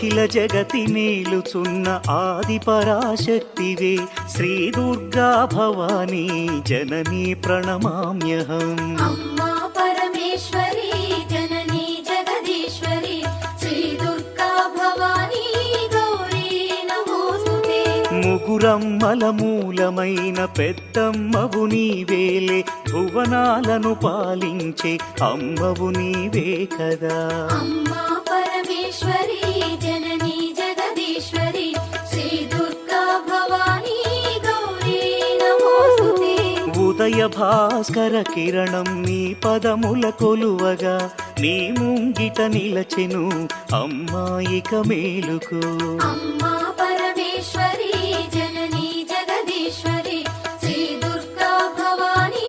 అఖిల జగతి మేలుచున్న ఆది పరాశక్తివే శ్రీ దుర్గా భవానీ జననీ ప్రణమామ్యహం. అమ్మా పరమేశ్వరి జననీ జగదీశ్వరి శ్రీ దుర్గా భవానీ గౌరీ నమోస్తుతే. ముగురమ్మల మూలమైన పెద్దమ్మవు నీవేలే భువనాలను పాలించే అమ్మవు నీవే కదా. అమ్మా పరమేశ్వరి జననీ జగదీశ్వరి శ్రీ దుర్గా భవానీ గౌరీ నమోస్తుతే. ఉదయ భాస్కర కిరణం నీ పదముల కొలువగా నీ ముంగిట నిలచెను అమ్మాయిక మేలుకు. అమ్మా